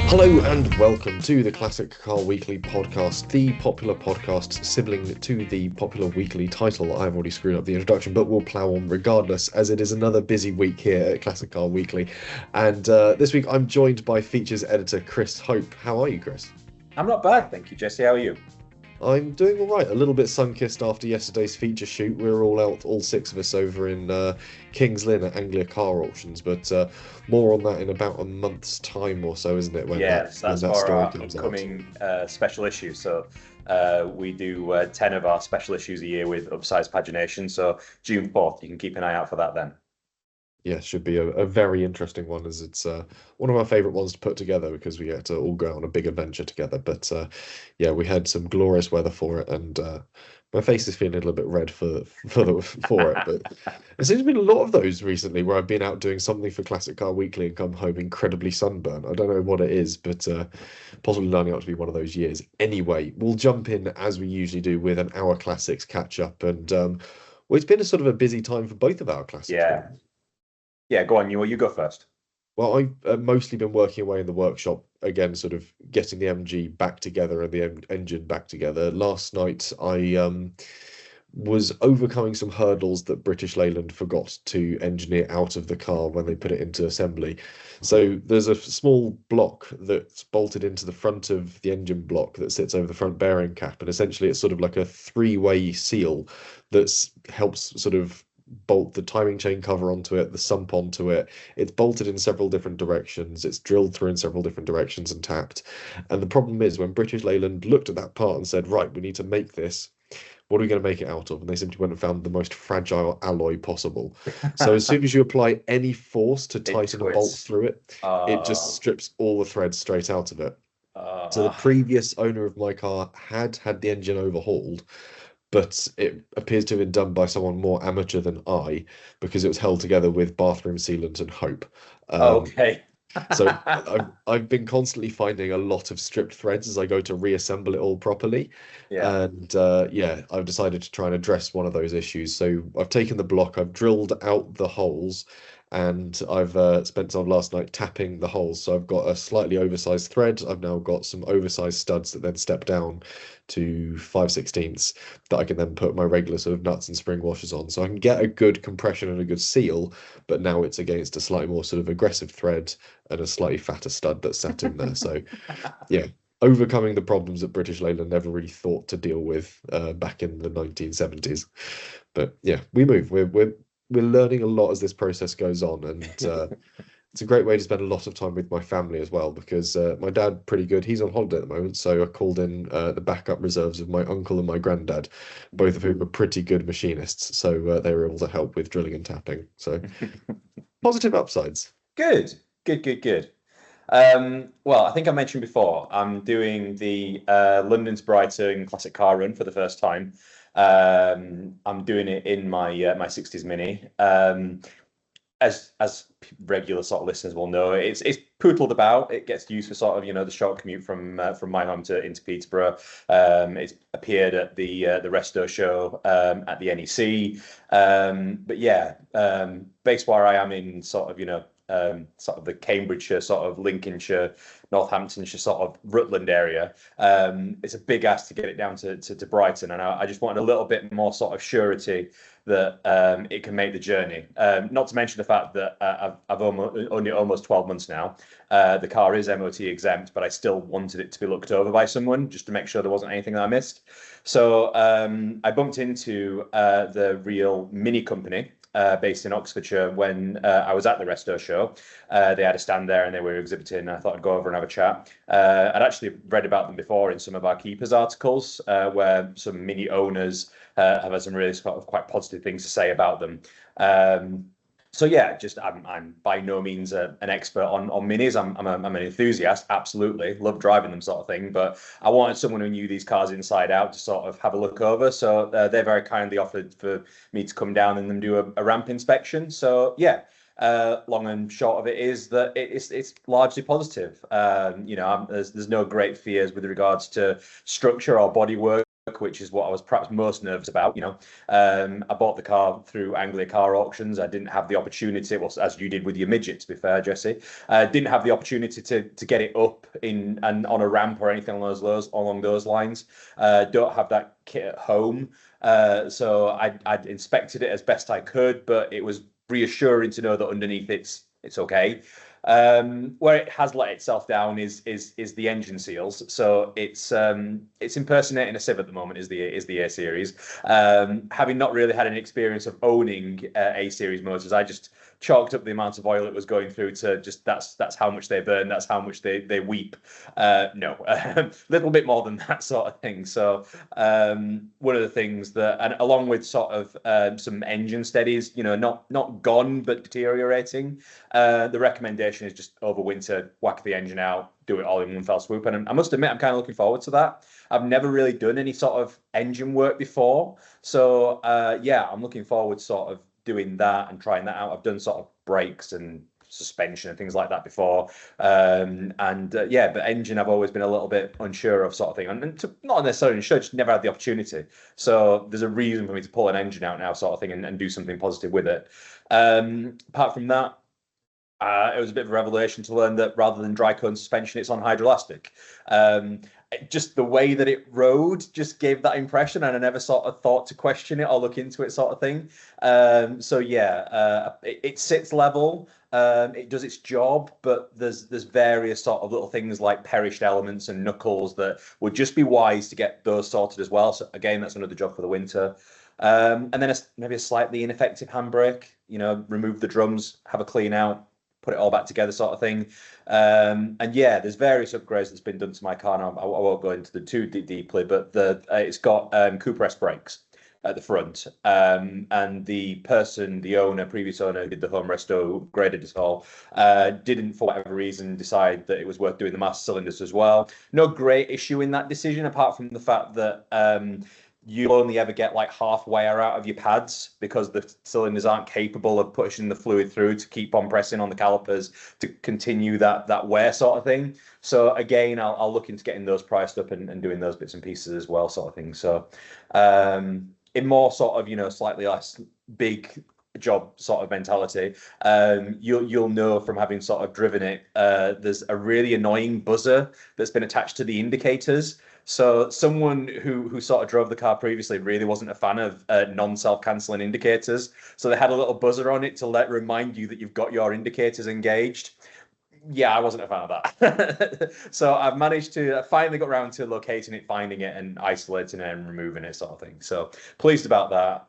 Hello and welcome to the Classic Car Weekly podcast, the popular podcast sibling to the popular weekly title. I've already screwed up the introduction, but we'll plough on regardless, as it is another busy week here at Classic Car Weekly. And this week I'm joined by features editor Chris Hope. How are you, Chris? I'm not bad, thank you, Jesse. How are you? I'm doing all right. A little bit sun-kissed after yesterday's feature shoot. We were all out, all six of us, over in Kings Lynn at Anglia Car Auctions, but more on that in about a month's time or so, isn't it? Yes, when that's that for story our comes out. upcoming special issue. So we do 10 of our special issues a year with upsized pagination. So June 4th, you can keep an eye out for that then. Yeah, should be a very interesting one, as it's one of our favourite ones to put together because we get to all go on a big adventure together. But yeah, we had some glorious weather for it, and my face is feeling a little bit red for it. But there's been a lot of those recently where I've been out doing something for Classic Car Weekly and come home incredibly sunburnt. I don't know what it is, but possibly lining up to be one of those years. Anyway, we'll jump in as we usually do with an Hour Classics catch up, and well, it's been a sort of a busy time for both of our classics. Yeah. Yeah, go on, you go first. Well, I've mostly been working away in the workshop again, sort of getting the MG back together and the engine back together. Last night, I was overcoming some hurdles that British Leyland forgot to engineer out of the car when they put it into assembly. So there's a small block that's bolted into the front of the engine block that sits over the front bearing cap, and essentially it's sort of like a three-way seal that helps sort of bolt the timing chain cover onto it, the sump onto it. It's bolted in several different directions. It's drilled through in several different directions and tapped. And the problem is when British Leyland looked at that part and said, right, we need to make this. What are we going to make it out of? And they simply went and found the most fragile alloy possible. So as soon as you apply any force to tighten a bolt through it, it just strips all the threads straight out of it. So the previous owner of my car had the engine overhauled, but it appears to have been done by someone more amateur than I, because it was held together with bathroom sealant and hope. Okay. So I've been constantly finding a lot of stripped threads as I go to reassemble it all properly. Yeah. And yeah, I've decided to try and address one of those issues. So I've taken the block, I've drilled out the holes, and I've spent some last night tapping the holes. So I've got a slightly oversized thread. I've now got some oversized studs that then step down to 5/16 that I can then put my regular sort of nuts and spring washers on. So I can get a good compression and a good seal, but now it's against a slightly more sort of aggressive thread and a slightly fatter stud that's sat in there. So yeah, overcoming the problems that British Leyland never really thought to deal with back in the 1970s. But yeah, we move. We're learning a lot as this process goes on, and it's a great way to spend a lot of time with my family as well, because my dad, pretty good. He's on holiday at the moment, so I called in the backup reserves of my uncle and my granddad, both of whom are pretty good machinists. So they were able to help with drilling and tapping. So positive upsides. Good. Well, I think I mentioned before, I'm doing the London to Brighton classic car run for the first time. I'm doing it in my 60s Mini. As regular sort of listeners will know, it's poodled about. It gets used for sort of the short commute from my home to into Peterborough. It's appeared at the Resto show at the NEC. But yeah, based where I am in sort of sort of the Cambridgeshire, sort of Lincolnshire, Northamptonshire, sort of Rutland area. It's a big ask to get it down to Brighton, and I just wanted a little bit more sort of surety that it can make the journey. Not to mention the fact that I've only almost 12 months now. The car is MOT exempt, but I still wanted it to be looked over by someone just to make sure there wasn't anything that I missed. So I bumped into the Real Mini Company, based in Oxfordshire, when I was at the Resto show. They had a stand there and they were exhibiting. I thought I'd go over and have a chat. I'd actually read about them before in some of our Keepers articles, where some Mini owners have had some really sort of quite positive things to say about them. So yeah, just I'm by no means an expert on minis. I'm an enthusiast, absolutely love driving them, sort of thing. But I wanted someone who knew these cars inside out to sort of have a look over. So they very kindly offered for me to come down and then do a ramp inspection. So yeah, long and short of it is that it's largely positive. There's no great fears with regards to structure or bodywork work, which is what I was perhaps most nervous about. I bought the car through Anglia Car Auctions. I didn't have the opportunity, well, as you did with your midget, to be fair, Jesse. Didn't have the opportunity to get it up in and on a ramp or anything along those lines. Don't have that kit at home. So I'd inspected it as best I could, but it was reassuring to know that underneath it's okay. Where it has let itself down is the engine seals. So it's impersonating a Civ at the moment is the A series. Having not really had any experience of owning A series motors, I just chalked up the amount of oil it was going through to just that's how much they burn, that's how much they weep. No, a little bit more than that sort of thing. So one of the things that, and along with sort of some engine steadies, not gone but deteriorating, the recommendation is just over winter, whack the engine out, do it all in one fell swoop. And I must admit, I'm kind of looking forward to that. I've never really done any sort of engine work before. So yeah, I'm looking forward to sort of doing that and trying that out. I've done sort of brakes and suspension and things like that before. Yeah, but engine I've always been a little bit unsure of sort of thing. And not necessarily unsure, just never had the opportunity. So there's a reason for me to pull an engine out now sort of thing and do something positive with it. Apart from that, it was a bit of a revelation to learn that rather than dry cone suspension, it's on hydroelastic. Just the way that it rode just gave that impression, and I never sort of thought to question it or look into it sort of thing. So yeah, it sits level. It does its job, but there's various sort of little things like perished elements and knuckles that would just be wise to get those sorted as well. So again, that's another job for the winter. And then maybe a slightly ineffective handbrake, remove the drums, have a clean out, put it all back together sort of thing. And yeah, there's various upgrades that's been done to my car. Now, I won't go into the too deeply, but it's got Cooper S brakes at the front. And the previous owner who did the home resto, graded it all, didn't, for whatever reason, decide that it was worth doing the master cylinders as well. No great issue in that decision, apart from the fact that you'll only ever get like half wear out of your pads because the cylinders aren't capable of pushing the fluid through to keep on pressing on the calipers to continue that wear sort of thing. So again, I'll look into getting those priced up and doing those bits and pieces as well sort of thing. So in more sort of, slightly less big job sort of mentality, you'll know from having sort of driven it, there's a really annoying buzzer that's been attached to the indicators. So someone who sort of drove the car previously really wasn't a fan of non-self-canceling indicators. So they had a little buzzer on it to remind you that you've got your indicators engaged. Yeah, I wasn't a fan of that. So I finally got around to locating it, finding it, and isolating it and removing it sort of thing. So pleased about that.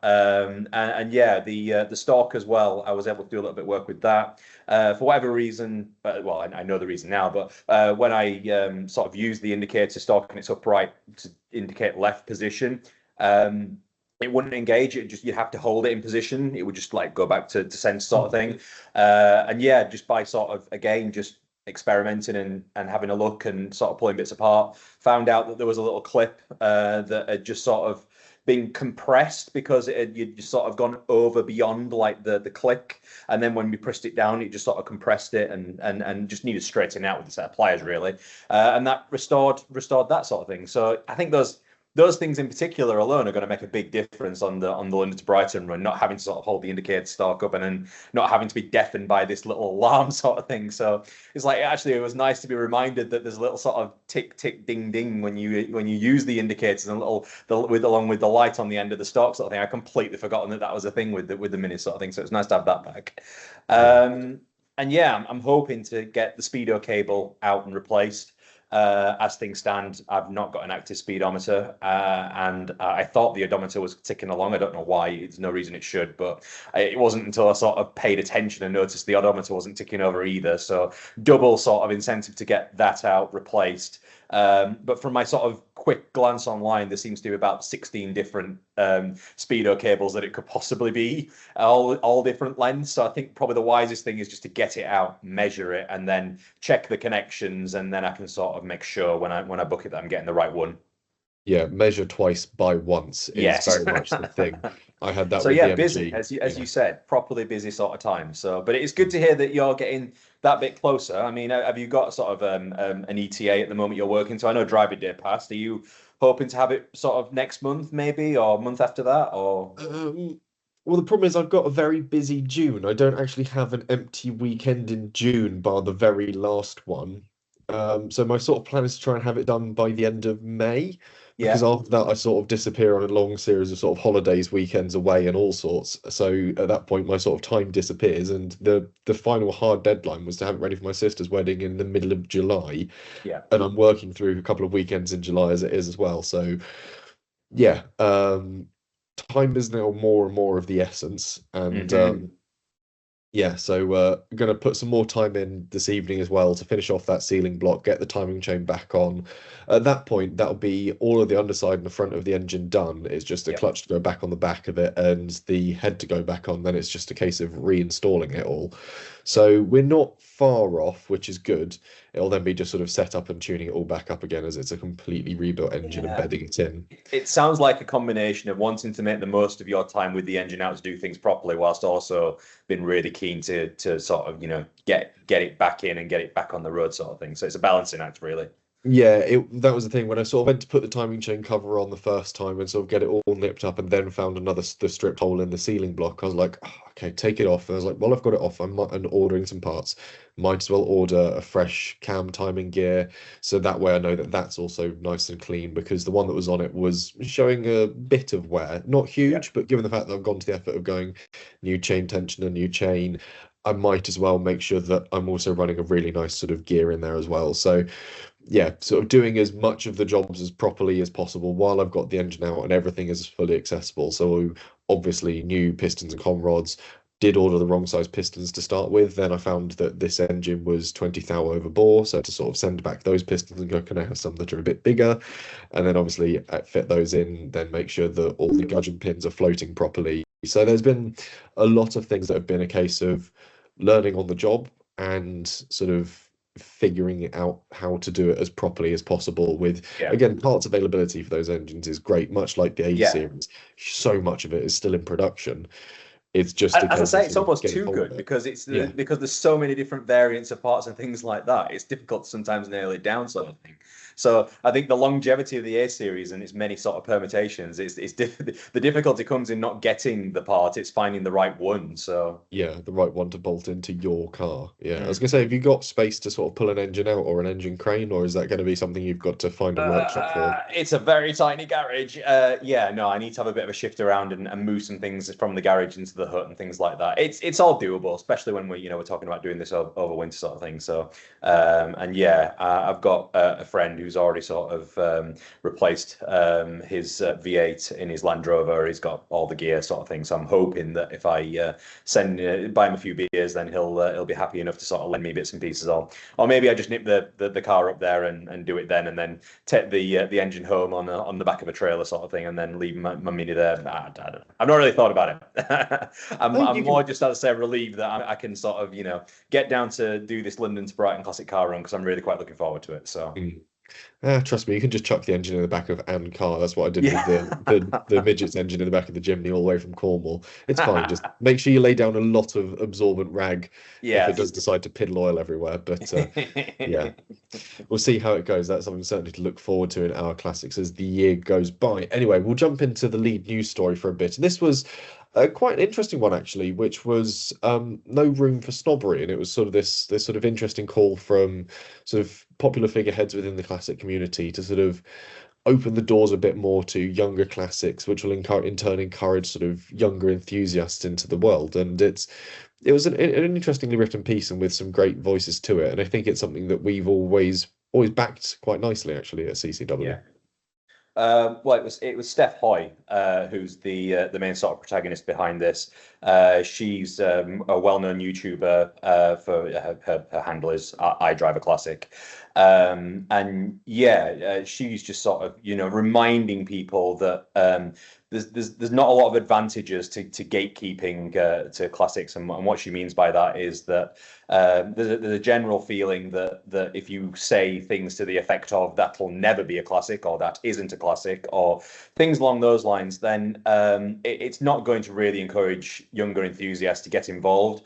And yeah, the stalk as well, I was able to do a little bit of work with that. For whatever reason, well, I know the reason now, but when I sort of used the indicator stalking its upright to indicate left position, it wouldn't engage. You'd have to hold it in position. It would just like go back to sense sort of thing. And yeah, just by sort of, again, just experimenting and having a look and sort of pulling bits apart, found out that there was a little clip that had just sort of been compressed because you'd just sort of gone over beyond like the click. And then when we pressed it down, it just sort of compressed it and just needed straightening out with a set of pliers really. And that restored that sort of thing. So I think those things in particular alone are going to make a big difference on the London to Brighton run, not having to sort of hold the indicator stalk up and then not having to be deafened by this little alarm sort of thing. So it's like, actually, it was nice to be reminded that there's a little sort of tick, tick, ding, ding when you use the indicators and along with the light on the end of the stalk sort of thing. I completely forgotten that was a thing with the Mini sort of thing. So it's nice to have that back. And yeah, I'm hoping to get the speedo cable out and replaced. As things stand, I've not got an active speedometer, and I thought the odometer was ticking along. I don't know why. There's no reason it should, but it wasn't until I sort of paid attention and noticed the odometer wasn't ticking over either. So double sort of incentive to get that out replaced. But from my sort of quick glance online, there seems to be about 16 different speedo cables that it could possibly be, all different lengths. So I think probably the wisest thing is just to get it out, measure it, and then check the connections, and then I can sort of make sure when I book it that I'm getting the right one. Yeah, measure twice, buy once is very much the thing. I had that so with yeah, the busy, MG. as you said, properly busy sort of time. So, but it's good to hear that you're getting that bit closer, I mean, have you got sort of an ETA at the moment you're working? So I know driving day passed. Are you hoping to have it sort of next month, maybe, or month after that, or? Um, well, the problem is I've got a very busy June. I don't actually have an empty weekend in June, bar the very last one. So my sort of plan is to try and have it done by the end of May, because Yeah, after that I sort of disappear on a long series of sort of holidays, weekends away, and all sorts. So at that point, my sort of time disappears, and the final hard deadline was to have it ready for my sister's wedding in the middle of July, yeah. and I'm working through a couple of weekends in July as it is as well. So yeah, time is now more and more of the essence, and Hmm. yeah, so gonna put some more time in this evening as well to finish off that ceiling block, get the timing chain back on. At that point, that'll be all of the underside and the front of the engine done. It's just a Yeah. clutch to go back on the back of it and the head to go back on. Then it's just a case of reinstalling it all. So we're not far off, which is good. It'll then be just sort of set up and tuning it all back up again as it's a completely rebuilt engine and Yeah. bedding it in. It sounds like a combination of wanting to make the most of your time with the engine out to do things properly, whilst also being really keen to sort of, get it back in and get it back on the road sort of thing. So it's a balancing act, really. Yeah, that was the thing when I sort of went to put the timing chain cover on the first time and sort of get it all nipped up, and then found the stripped hole in the ceiling block. I was like, "Oh, okay, take it off." And I was like, well, I've got it off. I'm ordering some parts. Might as well order a fresh cam timing gear, so that way I know that that's also nice and clean, because the one that was on it was showing a bit of wear, not Yeah. huge, but given the fact that I've gone to the effort of going new chain tension and new chain, I might as well make sure that I'm also running a really nice sort of gear in there as well. So yeah, sort of doing as much of the jobs as properly as possible while I've got the engine out and everything is fully accessible. So obviously new pistons and con rods. Did order the wrong size pistons to start with. Then I found that this engine was 20 thou over bore, so to sort of send back those pistons and go, can I have some that are a bit bigger? And then obviously fit those in, then make sure that all the gudgeon pins are floating properly. So there's been a lot of things that have been a case of learning on the job and sort of figuring out how to do it as properly as possible with, Yeah. again, parts availability for those engines is great, much like the A Yeah. series. So much of it is still in production. It's just a As I case of say, it's sort of almost getting too hold of good it. because Yeah. because there's so many different variants of parts and things like that. It's difficult to sometimes nail it down, sort of thing. So I think the longevity of the A series and its many sort of permutations, the difficulty comes in not getting the part; it's finding the right one. So. Yeah, the right one to bolt into your car. Yeah, I was Mm. gonna say, have you got space to sort of pull an engine out or an engine crane, or is that going to be something you've got to find a workshop for? It's a very tiny garage. Yeah, no, I need to have a bit of a shift around and move some things from the garage into the hut and things like that. It's all doable, especially when we're talking about doing this over winter sort of thing. So, and yeah, I've got a friend who's already sort of replaced his V8 in his Land Rover. He's got all the gear sort of thing. So I'm hoping that if I send buy him a few beers, then he'll be happy enough to sort of lend me bits and pieces on, or maybe I just nip the car up there and do it then, and then take the engine home on the back of a trailer sort of thing, and then leave my Mini there. I don't know. I've not really thought about it. Oh, I'm you more can. just, as I say, relieved that I can sort of get down to do this London to Brighton classic car run because I'm really quite looking forward to it. So Mm. Trust me, you can just chuck the engine in the back of Anne car. That's what I did with the yeah, the midget's engine in the back of the Jimny all the way from Cornwall. It's fine. Just make sure you lay down a lot of absorbent rag if it does yes. decide to piddle oil everywhere. But yeah, we'll see how it goes. That's something certainly to look forward to in our classics as the year goes by. Anyway, we'll jump into the lead news story for a bit. And this was quite an interesting one actually, which was no room for snobbery, and it was sort of this sort of interesting call from sort of popular figureheads within the classic community to sort of open the doors a bit more to younger classics, which will in turn encourage sort of younger enthusiasts into the world. And it was an interestingly written piece and with some great voices to it. And I think it's something that we've always backed quite nicely actually at CCW. Yeah. Well, it was Steph Hoy, who's the main sort of protagonist behind this. She's a well-known YouTuber for her handle is I Drive a Classic, and yeah, she's just sort of reminding people that there's not a lot of advantages to gatekeeping to classics, and what she means by that is that there's a general feeling that if you say things to the effect of that'll never be a classic or that isn't a classic or things along those lines, then it's not going to really encourage younger enthusiasts to get involved.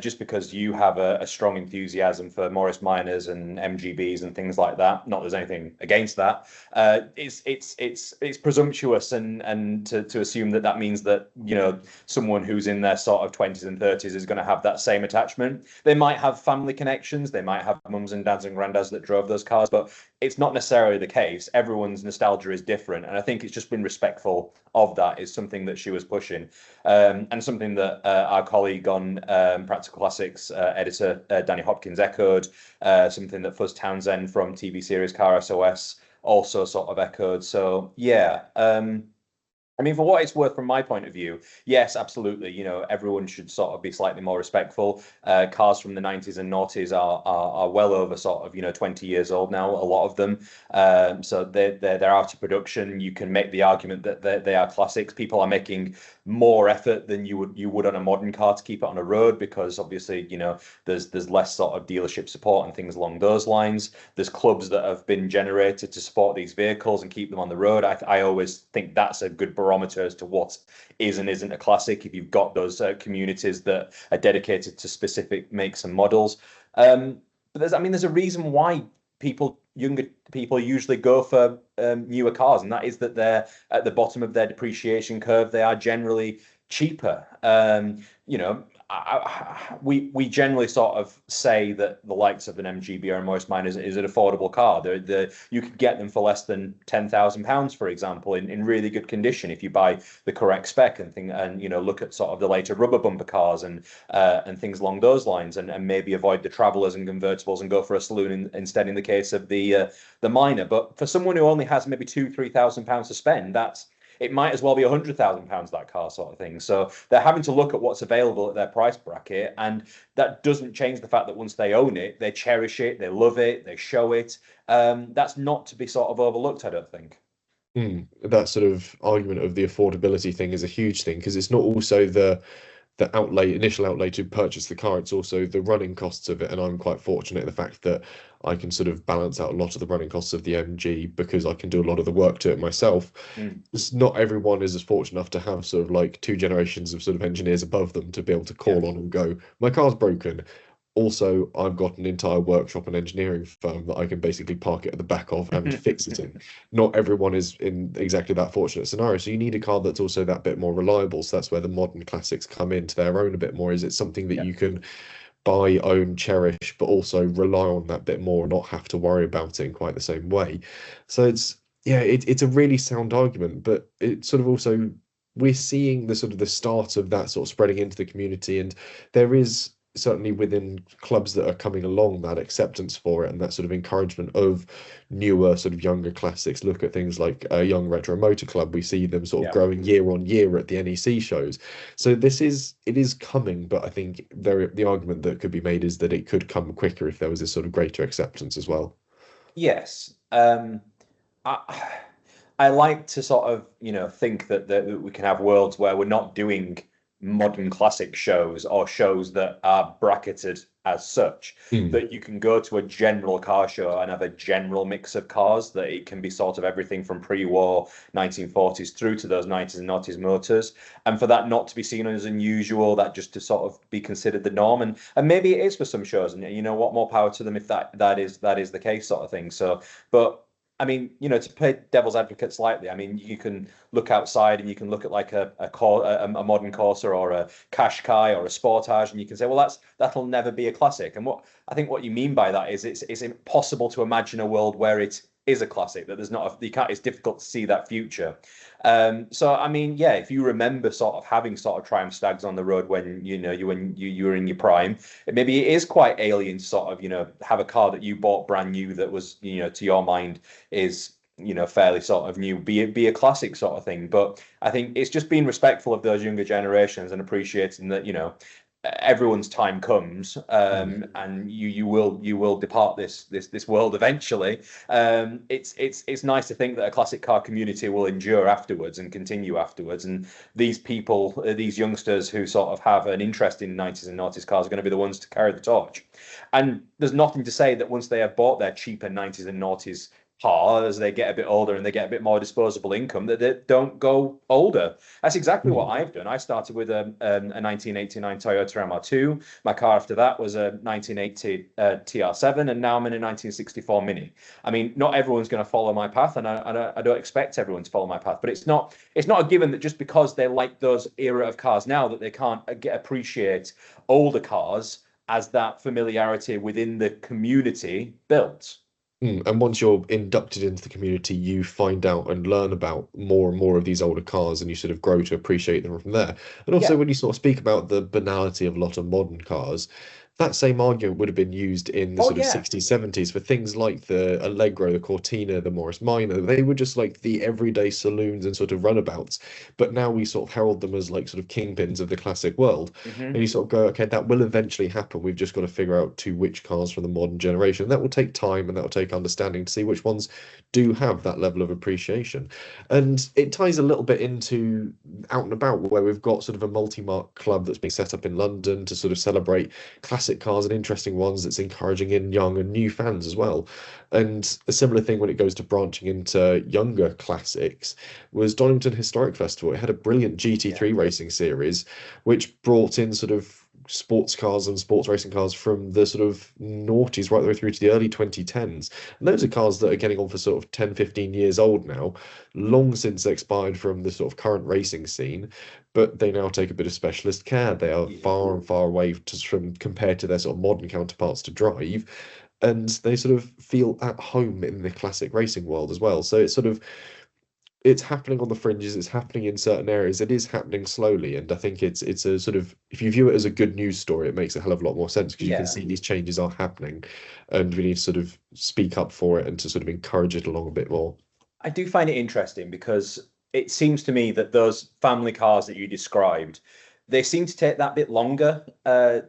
just because you have a strong enthusiasm for Morris Minors and MGBs and things like that. Not there's anything against that. It's presumptuous and to assume that means that someone who's in their sort of 20s and 30s is going to have that same attachment. They might have family connections. They might have mums and dads and granddads that drove those cars, but it's not necessarily the case. Everyone's nostalgia is different, and I think it's just been respectful of that is something that she was pushing, and something that our colleague on Practical Classics editor Danny Hopkins echoed, something that Fuzz Townsend from TV series Car SOS also sort of echoed. So yeah. I mean, for what it's worth, from my point of view, yes, absolutely. Everyone should sort of be slightly more respectful. Cars from the 90s and noughties are well over sort of 20 years old now. A lot of them, so they're out of production. You can make the argument that they are classics. People are making more effort than you would on a modern car to keep it on a road, because obviously there's less sort of dealership support and things along those lines. There's clubs that have been generated to support these vehicles and keep them on the road. I always think that's a good barometer as to what is and isn't a classic, if you've got those communities that are dedicated to specific makes and models. But there's a reason why younger people usually go for newer cars, and that is that they're at the bottom of their depreciation curve. They are generally cheaper. We generally sort of say that the likes of an MGB or a Morris Minor is an affordable car. You could get them for less than £10,000, for example, in really good condition if you buy the correct spec and look at sort of the later rubber bumper cars and things along those lines, and maybe avoid the Travelers and convertibles and go for a saloon instead in the case of the Minor. But for someone who only has maybe £2,000-3,000 to spend, it might as well be £100,000, that car, sort of thing. So they're having to look at what's available at their price bracket, and that doesn't change the fact that once they own it, they cherish it, they love it, they show it. That's not to be sort of overlooked, I don't think. That sort of argument of the affordability thing is a huge thing, because it's not also the initial outlay to purchase the car, it's also the running costs of it. And I'm quite fortunate in the fact that I can sort of balance out a lot of the running costs of the MG because I can do a lot of the work to it myself. It's not everyone is as fortunate enough to have sort of like two generations of sort of engineers above them to be able to call on and go, my car's broken. Also, I've got an entire workshop and engineering firm that I can basically park it at the back of and fix it in. Not everyone is in exactly that fortunate scenario. So you need a car that's also that bit more reliable. So that's where the modern classics come into their own a bit more. Is it something that you can buy, own, cherish, but also rely on that bit more and not have to worry about it in quite the same way? So it's a really sound argument, but it sort of also, we're seeing the sort of the start of that sort of spreading into the community, and there is certainly within clubs that are coming along that acceptance for it and that sort of encouragement of newer sort of younger classics. Look at things like a Young Retro Motor Club. We see them sort of growing year on year at the NEC shows. So it is coming, but I think the argument that could be made is that it could come quicker if there was this sort of greater acceptance as well. Yes. I like to sort of think that we can have worlds where we're not doing modern classic shows or shows that are bracketed as such, that you can go to a general car show and have a general mix of cars, that it can be sort of everything from pre-war 1940s through to those 90s and noughties motors, and for that not to be seen as unusual, that just to sort of be considered the norm. And maybe it is for some shows, and what, more power to them if that is the case, sort of thing. So but I mean, to play devil's advocate slightly, I mean, you can look outside and you can look at like a modern Corsa or a Qashqai or a Sportage, and you can say, well, that'll never be a classic. And what you mean by that is it's impossible to imagine a world where it is a classic, that there's not it's difficult to see that future. So I mean, yeah, if you remember sort of having sort of Triumph Stags on the road when you were in your prime, maybe it is quite alien to sort of have a car that you bought brand new that was to your mind is fairly sort of new, be a classic sort of thing. But I think it's just being respectful of those younger generations and appreciating that everyone's time comes, and you will depart this world eventually. It's nice to think that a classic car community will endure afterwards and continue afterwards, and these people, these youngsters who sort of have an interest in 90s and noughties cars are going to be the ones to carry the torch. And there's nothing to say that once they have bought their cheaper 90s and noughties car as they get a bit older and they get a bit more disposable income that they don't go older. That's exactly what Mm. I've done. I started with a 1989 Toyota MR2. My car after that was a 1980 TR7, and now I'm in a 1964 Mini. I mean, not everyone's going to follow my path, and I don't expect everyone to follow my path. But it's not a given that just because they like those era of cars now that they can't appreciate older cars as that familiarity within the community builds. And once you're inducted into the community, you find out and learn about more and more of these older cars, and you sort of grow to appreciate them from there. And also, Yeah. when you sort of speak about the banality of a lot of modern cars, that same argument would have been used in the Oh sort of yeah. 60s, 70s for things like the Allegro, the Cortina, the Morris Minor. They were just like the everyday saloons and sort of runabouts. But now we sort of herald them as like sort of kingpins of the classic world. And Hmm. you sort of go, okay, that will eventually happen. We've just got to figure out to which cars from the modern generation. And that will take time and that will take understanding to see which ones do have that level of appreciation. And it ties a little bit into Out and About, where we've got sort of a multi-mark club that's being set up in London to sort of celebrate classic cars and interesting ones that's encouraging in young and new fans as well. And a similar thing when it goes to branching into younger classics was Donington Historic Festival. It had a brilliant Yeah. GT3 racing series, which brought in sort of sports cars and sports racing cars from the sort of noughties right the way through to the early 2010s. And those are cars that are getting on for sort of 10, 15 years old now, long since expired from the sort of current racing scene, but they now take a bit of specialist care. They are Yeah. far and far away from compared to their sort of modern counterparts to drive, and they sort of feel at home in the classic racing world as well. So it's sort of it's happening on the fringes, it's happening in certain areas, it is happening slowly, and I think it's a sort of, if you view it as a good news story, it makes a hell of a lot more sense because you can Yeah. see these changes are happening, and we need to sort of speak up for it and to sort of encourage it along a bit more. I do find it interesting because it seems to me that those family cars that you described, they seem to take that bit longer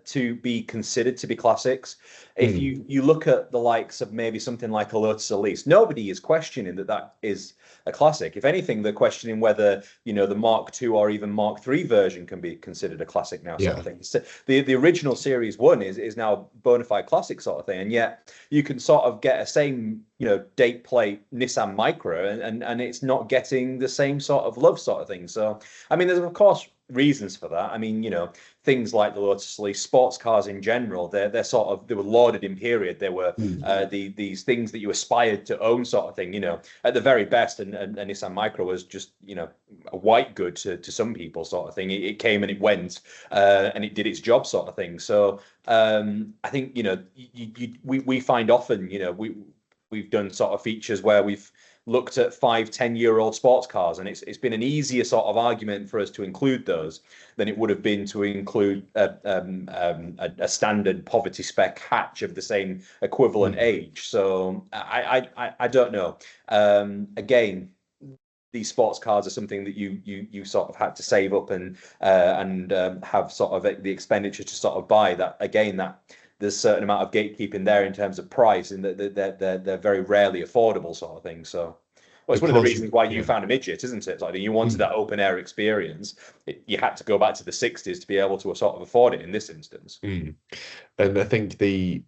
to be considered to be classics. If Mm, you look at the likes of maybe something like a Lotus Elise, nobody is questioning that that is a classic. If anything, they're questioning whether the Mark II or even Mark III version can be considered a classic now, sort yeah. of thing. So the original Series One is now a bona fide classic sort of thing, and yet you can sort of get a same date plate Nissan Micra, and it's not getting the same sort of love sort of thing. So I mean, there's of course reasons for that. I mean, things like the Lotus Elise, sports cars in general, they're sort of, they were lauded in period. They were Mm, these things that you aspired to own sort of thing. At the very best, and Nissan Micra was just a white good to some people sort of thing. It came and it went, and it did its job sort of thing. So I think we find often we've done sort of features where we've looked at 5, 10-year-old sports cars, and it's been an easier sort of argument for us to include those than it would have been to include a standard poverty spec hatch of the same equivalent mm. age. So I don't know. Again, these sports cars are something that you sort of had to save up and have sort of the expenditure to sort of buy. That again, that there's a certain amount of gatekeeping there in terms of price, and that they're very rarely affordable sort of thing. So, well, it's one of the Because you, reasons why you yeah. found a midget, isn't it? It's like you wanted Mm, that open air experience. You had to go back to the 60s to be able to sort of afford it in this instance. mm. And I think the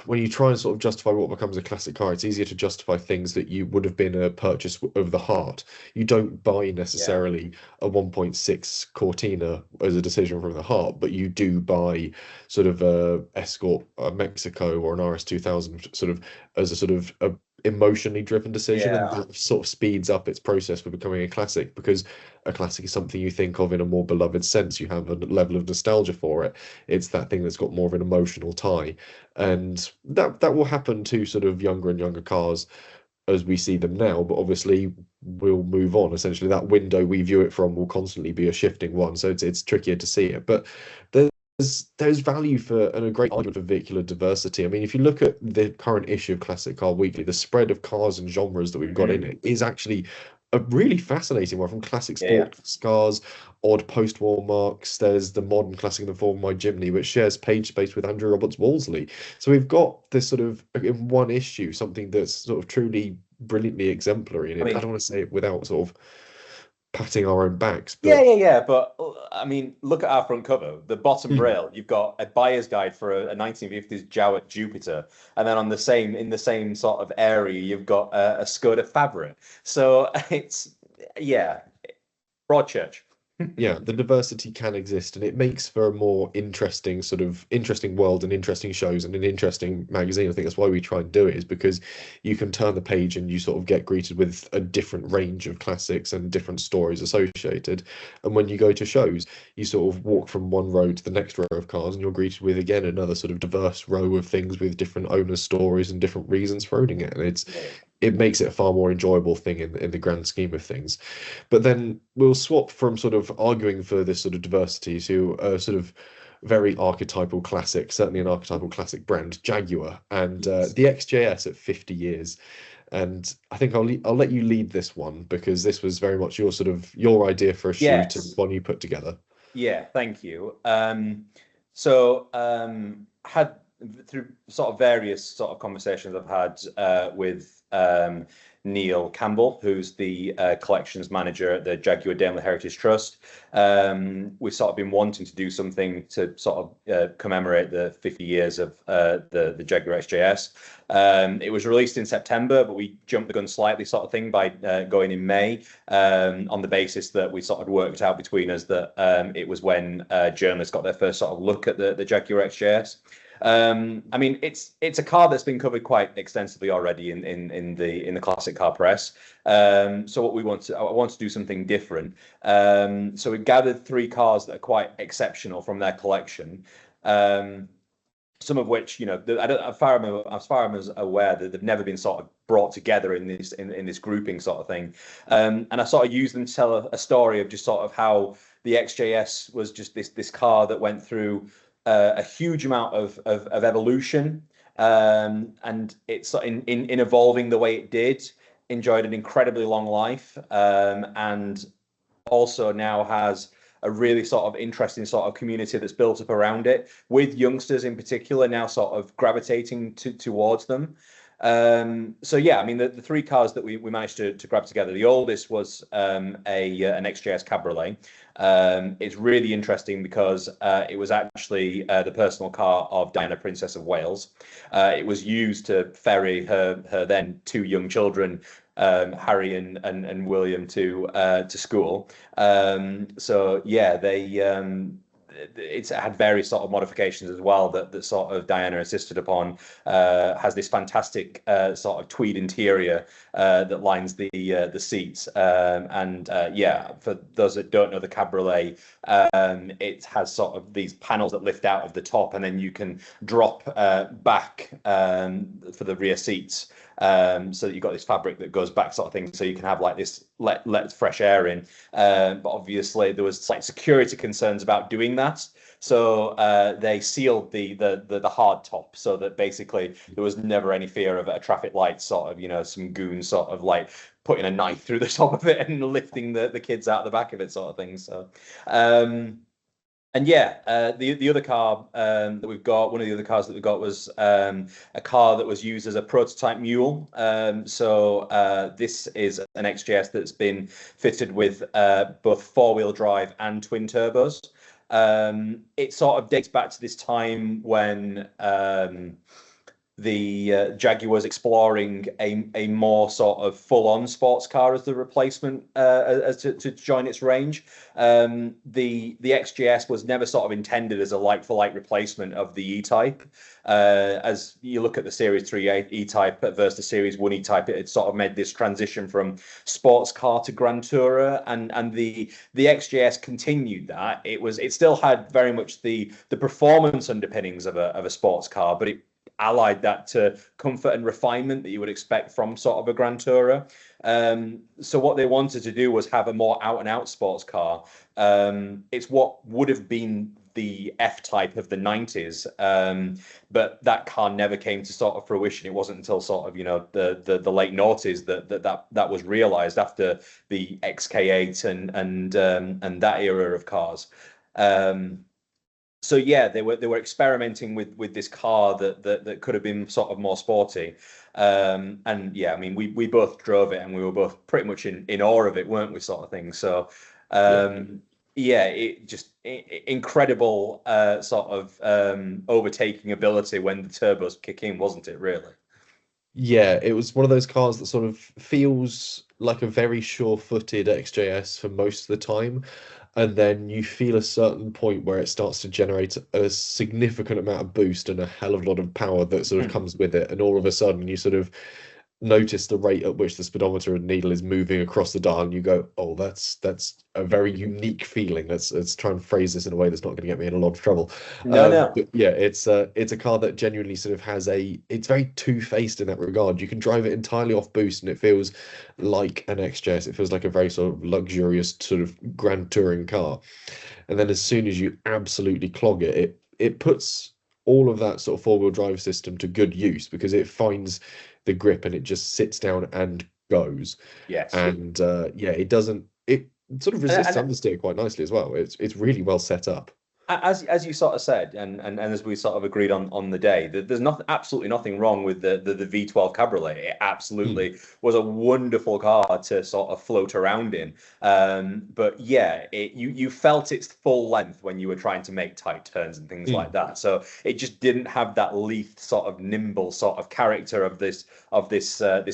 when you try and sort of justify what becomes a classic car, it's easier to justify things that you would have been a purchase of the heart. You don't buy Yeah. necessarily a 1.6 Cortina as a decision from the heart, but you do buy sort of a Escort, a Mexico, or an RS 2000 sort of as a sort of a emotionally driven decision, and Yeah. that sort of speeds up its process for becoming a classic because a classic is something you think of in a more beloved sense. You have a level of nostalgia for it. It's that thing that's got more of an emotional tie, and that will happen to sort of younger and younger cars as we see them now, but obviously we'll move on. Essentially, that window we view it from will constantly be a shifting one, so it's trickier to see it. But there's value for and a great argument for vehicular diversity. I mean, if you look at the current issue of Classic Car Weekly, the spread of cars and genres that we've got in Mhm. it is actually a really fascinating one, from classic Yeah. Yeah. sports cars, odd post-war marks. There's the modern classic in the form of My Jimny, which shares page space with Andrew Roberts Wolseley. So we've got this sort of in one issue something that's sort of truly brilliantly exemplary. I And I mean, don't want to say it without sort of patting our own backs. Yeah, But yeah, yeah. But I mean, look at our front cover. The bottom hmm, rail, you've got a buyer's guide for a 1950s Jaguar Jupiter, and then on the same in the same sort of area, you've got a Skoda Fabia. So it's yeah, Broadchurch. yeah, the diversity can exist, and it makes for a more interesting sort of interesting world and interesting shows and an interesting magazine. I think that's why we try and do it, is because you can turn the page and you sort of get greeted with a different range of classics and different stories associated. And when you go to shows, you sort of walk from one row to the next row of cars, and you're greeted with again another sort of diverse row of things with different owners' stories and different reasons for owning it. And it makes it a far more enjoyable thing in the grand scheme of things. But then we'll swap from sort of arguing for this sort of diversity to a sort of very archetypal classic, certainly an archetypal classic brand, Jaguar, and Yes. the XJS at 50 years. And I think I'll let you lead this one because this was very much your sort of your idea for a shoot and Yes. one you put together. Yeah, thank you. So had through sort of various sort of conversations I've had with Neil Campbell, who's the collections manager at the Jaguar Daimler Heritage Trust. We've sort of been wanting to do something to sort of commemorate the 50 years of the Jaguar XJ-S. It was released in September, but we jumped the gun slightly, sort of thing, by going in May, on the basis that we sort of worked out between us that it was when journalists got their first sort of look at the Jaguar XJ-S. I mean, it's a car that's been covered quite extensively already in the classic car press. So what I want to do something different. So we've gathered three cars that are quite exceptional from their collection. Some of which, I don't, as far as I'm aware, that they've never been sort of brought together in this grouping sort of thing. And I sort of use them to tell a story of just sort of how the XJS was just this car that went through a huge amount of evolution, and it's in evolving the way it did, enjoyed an incredibly long life, and also now has a really sort of interesting sort of community that's built up around it, with youngsters in particular now sort of gravitating towards them. So yeah, I mean the three cars that we managed to grab together. The oldest was an XJS Cabriolet. It's really interesting because it was actually the personal car of Diana, Princess of Wales. It was used to ferry her then two young children, Harry and William, to school. So yeah, it's had various sort of modifications as well that sort of Diana insisted upon. Has this fantastic sort of tweed interior that lines the seats, and yeah, for those that don't know the Cabriolet, it has sort of these panels that lift out of the top, and then you can drop back for the rear seats. So that you've got this fabric that goes back, sort of thing, so you can have like this let fresh air in. But obviously there was like security concerns about doing that, so they sealed the hard top so that basically there was never any fear of a traffic light, sort of, some goon sort of like putting a knife through the top of it and lifting the kids out the back of it, sort of thing. So and yeah, the other car that we've got, one of the other cars that we got was a car that was used as a prototype mule. So this is an XJS that's been fitted with both four-wheel drive and twin turbos. It sort of dates back to this time when the Jaguar was exploring a more sort of full-on sports car as the replacement, as to join its range. The XJS was never sort of intended as a like-for-like replacement of the E-Type. As you look at the Series 3 E-Type versus the Series 1 E-Type, it sort of made this transition from sports car to Grand Tourer, and the XJS continued that. It still had very much the performance underpinnings of a sports car, but it allied that to comfort and refinement that you would expect from sort of a Grand Tourer. So what they wanted to do was have a more out and out sports car. It's what would have been the F-Type of the 90s, but that car never came to sort of fruition. It wasn't until sort of the late noughties that was realized after the XK8 and that era of cars. So yeah, they were experimenting with this car that could have been sort of more sporty. And yeah, I mean, we both drove it and we were both pretty much in awe of it, weren't we, sort of thing. So Yeah. yeah, it just incredible sort of overtaking ability when the turbos kick in, wasn't it, really? Yeah, it was one of those cars that sort of feels like a very sure-footed XJS for most of the time, and then you feel a certain point where it starts to generate a significant amount of boost and a hell of a lot of power that sort of Hmm. comes with it, and all of a sudden you sort of notice the rate at which the speedometer and needle is moving across the dial, and you go, "Oh, that's a very unique feeling." Let's try and phrase this in a way that's not going to get me in a lot of trouble. No, no. But yeah, it's a car that genuinely sort of has a it's very two-faced in that regard. You can drive it entirely off boost, and it feels like an XJS. It feels like a very sort of luxurious sort of grand touring car. And then as soon as you absolutely clog it, it puts all of that sort of four-wheel drive system to good use because it finds the grip and it just sits down and goes. Yes. And yeah, it sort of resists And understeer quite nicely as well. It's really well set up. as you sort of said, and as we sort of agreed on the day, that there's nothing, absolutely nothing wrong with the V12 Cabriolet. It Mm, absolutely was a wonderful car to sort of float around in. But yeah, you felt its full length when you were trying to make tight turns and things like mm. that. So it just didn't have that lithe sort of nimble sort of character of this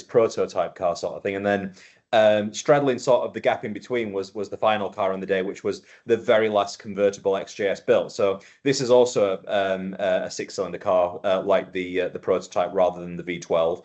prototype car sort of thing. And then straddling sort of the gap in between was the final car on the day, which was the very last convertible XJS built. So this is also a six-cylinder car, like the prototype, rather than the V12.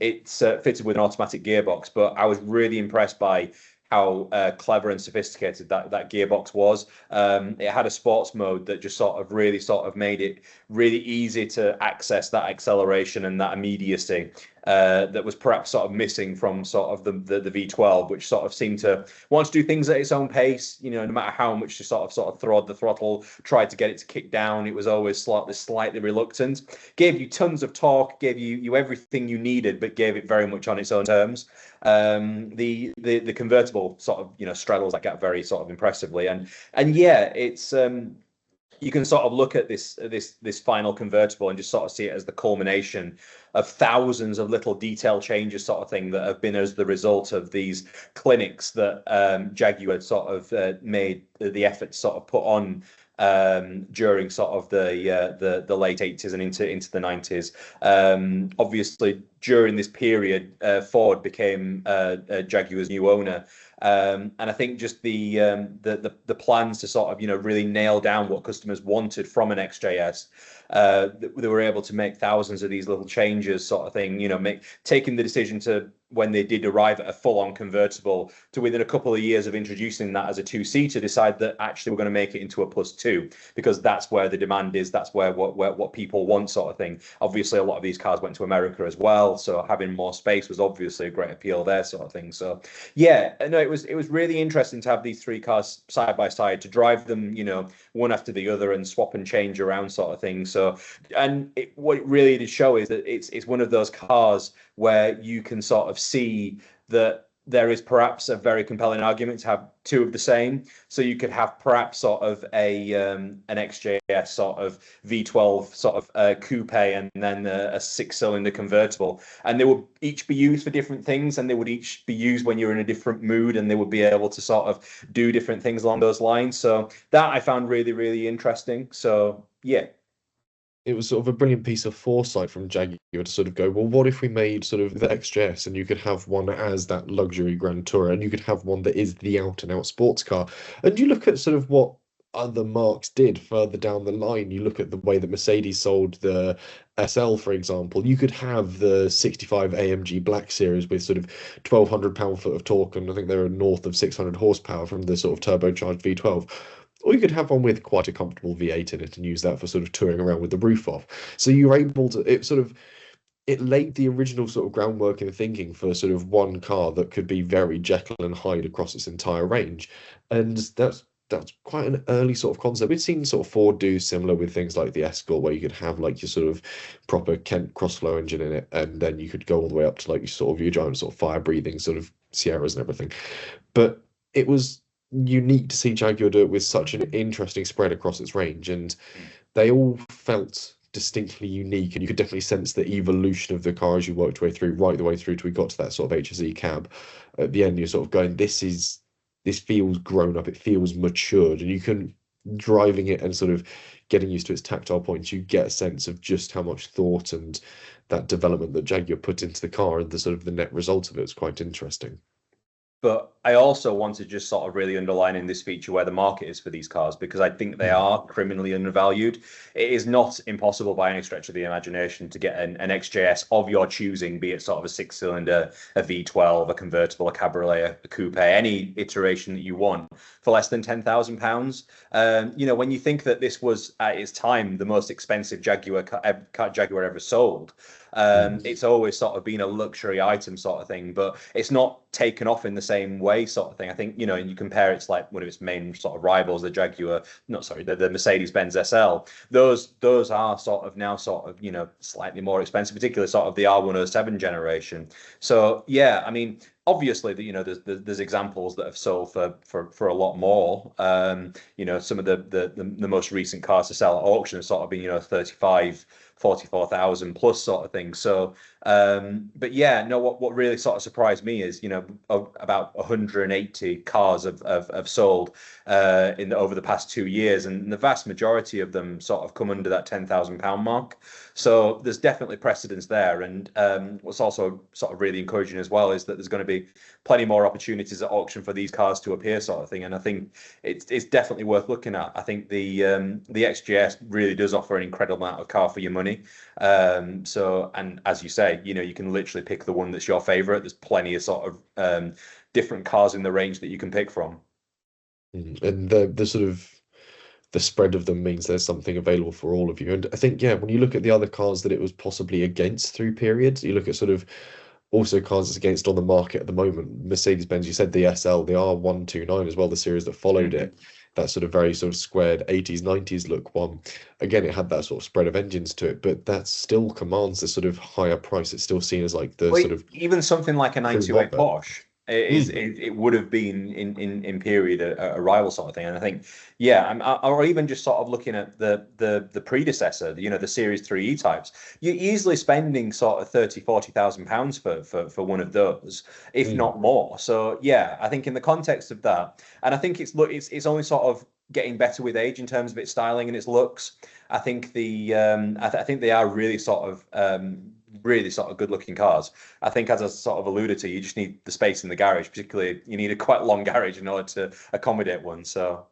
It's fitted with an automatic gearbox, but I was really impressed by how clever and sophisticated that gearbox was. It had a sports mode that just sort of really sort of made it really easy to access that acceleration and that immediacy that was perhaps sort of missing from sort of the V12, which sort of seemed to want to do things at its own pace. You know, no matter how much you sort of throttled the throttle, tried to get it to kick down, it was always slightly reluctant. Gave you tons of torque, gave you everything you needed, but gave it very much on its own terms. The convertible sort of straddles that gap very sort of impressively, and yeah, it's you can sort of look at this final convertible and just sort of see it as the culmination of thousands of little detail changes sort of thing that have been as the result of these clinics that Jaguar sort of made the effort to sort of put on during sort of the late 80s and into the 90s. Obviously, during this period, Ford became Jaguar's new owner. And I think just the plans to sort of really nail down what customers wanted from an XJS, they were able to make thousands of these little changes, sort of thing. Taking the decision to, when they did arrive at a full-on convertible, to within a couple of years of introducing that as a two-seater, decide that actually we're going to make it into a plus two because that's where the demand is, that's where what people want, sort of thing. Obviously, a lot of these cars went to America as well, so having more space was obviously a great appeal there, sort of thing. So yeah, no, it was really interesting to have these three cars side by side, to drive them, one after the other and swap and change around, sort of thing. So, and what it really did show is that it's one of those cars where you can sort of see that there is perhaps a very compelling argument to have two of the same. So you could have perhaps sort of an XJS sort of V12 sort of coupe, and then a six-cylinder convertible, and they would each be used for different things, and they would each be used when you're in a different mood, and they would be able to sort of do different things along those lines. So that I found really, really interesting. So yeah. It was sort of a brilliant piece of foresight from Jaguar to sort of go, well, what if we made sort of the XJS and you could have one as that luxury Grand Tourer and you could have one that is the out and out sports car. And you look at sort of what other marques did further down the line. You look at the way that Mercedes sold the SL, for example. You could have the 65 AMG Black Series with sort of 1,200 pound-foot of torque, and I think they're north of 600 horsepower from the sort of turbocharged V12. Or you could have one with quite a comfortable V8 in it and use that for sort of touring around with the roof off. So you were able to, it laid the original sort of groundwork and thinking for sort of one car that could be very Jekyll and Hyde across its entire range. And that's quite an early sort of concept. We've seen sort of Ford do similar with things like the Escort, where you could have like your sort of proper Kent crossflow engine in it, and then you could go all the way up to like your sort of your giant sort of fire breathing sort of Sierras and everything. But it was unique to see Jaguar do it with such an interesting spread across its range, and they all felt distinctly unique, and you could definitely sense the evolution of the car as you worked your way through, right the way through till we got to that sort of HSE cab. At the end, you're sort of going, this feels grown up, it feels matured, and you can driving it and sort of getting used to its tactile points, you get a sense of just how much thought and that development that Jaguar put into the car, and the sort of the net result of it is quite interesting. But I also want to just sort of really underline in this feature where the market is for these cars, because I think they Mm. are criminally undervalued. It is not impossible by any stretch of the imagination to get an XJS of your choosing, be it sort of a six-cylinder, a V12, a convertible, a cabriolet, a coupe, any iteration that you want for less than £10,000. When you think that this was at its time the most expensive Jaguar ever sold, Mm. it's always sort of been a luxury item sort of thing, but it's not taken off in the same way sort of thing. I think, and you compare it to like one of its main sort of rivals, the Jaguar, not sorry, the Mercedes-Benz SL. Those are sort of now sort of, slightly more expensive, particularly sort of the R107 generation. So yeah, I mean, obviously there's examples that have sold for a lot more. Some of the most recent cars to sell at auction have sort of been 35, 44,000 plus sort of thing. So but yeah, no, what really sort of surprised me is, about 180 cars have sold over the past 2 years, and the vast majority of them sort of come under that £10,000 mark. So there's definitely precedence there. And what's also sort of really encouraging as well is that there's going to be plenty more opportunities at auction for these cars to appear, sort of thing. And I think it's definitely worth looking at. I think the XJS really does offer an incredible amount of car for your money. And as you say, you can literally pick the one that's your favorite. There's plenty of sort of different cars in the range that you can pick from. And the sort of the spread of them means there's something available for all of you. And I think, yeah, when you look at the other cars that it was possibly against through periods, you look at sort of also cars it's against on the market at the moment. Mercedes-Benz, you said the SL, the R129 as well, the series that followed Mhm. it, that sort of very sort of squared 80s, 90s look one. Again, it had that sort of spread of engines to it, but that still commands a sort of higher price. It's still seen as like the Well, sort of even something like a cream 928 of it. Porsche Mm, it would have been in period a rival sort of thing. And I think, yeah, or even just sort of looking at the predecessor, the Series 3 E types, you're easily spending sort of 30, 40,000 pounds for one of those, if mm. not more. So yeah, I think in the context of that, and I think it's only sort of getting better with age in terms of its styling and its looks. I think I think they are really sort of good looking cars. I think, as I sort of alluded to, you just need the space in the garage. Particularly, you need a quite long garage in order to accommodate one. So,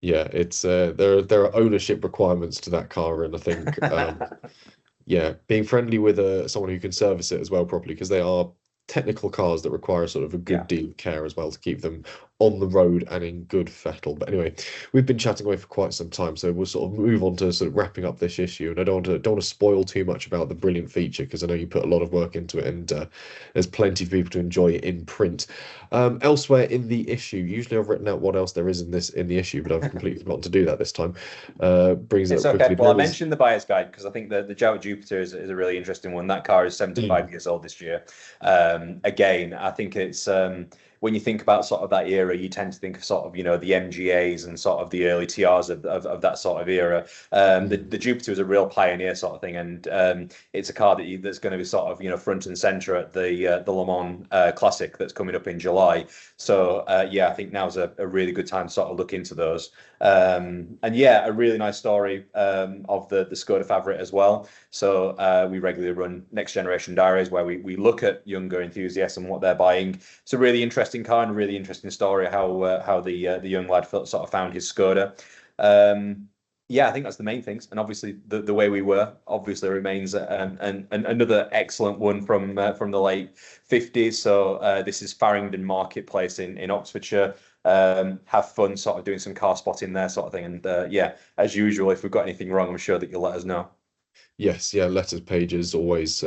Yeah, it's there are ownership requirements to that car, and I think yeah, being friendly with someone who can service it as well properly, because they are technical cars that require sort of a good yeah. deal of care as well to keep them on the road and in good fettle. But anyway, we've been chatting away for quite some time, so we'll sort of move on to sort of wrapping up this issue. And I don't want to spoil too much about the brilliant feature, because I know you put a lot of work into it, and there's plenty for people to enjoy it in print. Elsewhere in the issue, usually I've written out what else there is in the issue, but I've completely forgotten to do that this time. Brings it It's up okay. quickly. Well, I There is. mentioned the buyer's guide because I think the Jaguar Jupiter is a really interesting one. That car is 75 Mm, years old this year. Again, I think it's when you think about sort of that era, you tend to think of sort of the MGAs and sort of the early TRs of that sort of era. The mm, Jupiter was a real pioneer sort of thing, and it's a car that's going to be sort of front and center at the Le Mans Classic that's coming up in July. So yeah, I think now's a really good time to sort of look into those. And yeah, a really nice story of the Skoda Favorit as well. So we regularly run next generation diaries where we look at younger enthusiasts and what they're buying. It's a really interesting car and a really interesting story how the young lad sort of found his Skoda. Yeah, I think that's the main things. And obviously, the way we were obviously remains and another excellent one from the late 50s. So this is Farringdon Marketplace in Oxfordshire. Have fun sort of doing some car spotting there sort of thing. And yeah, as usual, if we've got anything wrong, I'm sure that you'll let us know. yes, yeah, letters pages always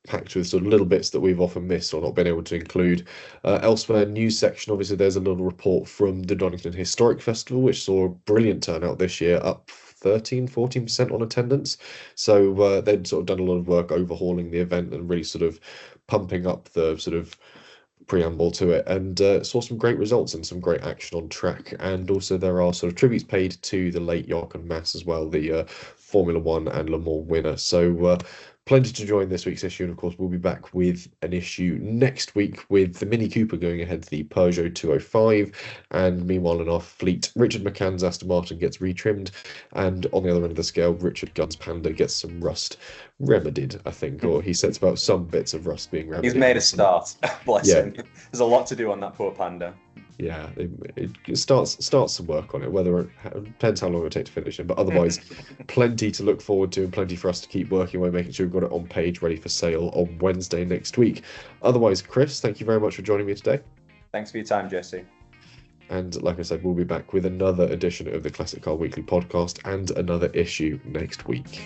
packed with sort of little bits that we've often missed or not been able to include. Elsewhere, news section, obviously, there's a little report from the Donington Historic Festival, which saw a brilliant turnout this year, up 13, 14% on attendance. So they'd sort of done a lot of work overhauling the event and really sort of pumping up the sort of preamble to it, and saw some great results and some great action on track. And also there are sort of tributes paid to the late Jochen Mass as well, the Formula One and Le Mans winner. So plenty to join this week's issue, and of course we'll be back with an issue next week with the Mini Cooper going ahead to the Peugeot 205, and meanwhile in our fleet, Richard McCann's Aston Martin gets retrimmed, and on the other end of the scale, Richard Gunn's Panda gets some rust remedied, I think, or he says about some bits of rust being remedied. He's made a start. Bless him. There's a lot to do on that poor Panda. Yeah, it starts to work on it. Whether it depends how long it will take to finish it, but otherwise, plenty to look forward to and plenty for us to keep working away, making sure we've got it on page ready for sale on Wednesday next week. Otherwise, Chris, thank you very much for joining me today. Thanks for your time, Jesse. And like I said, we'll be back with another edition of the Classic Car Weekly podcast and another issue next week.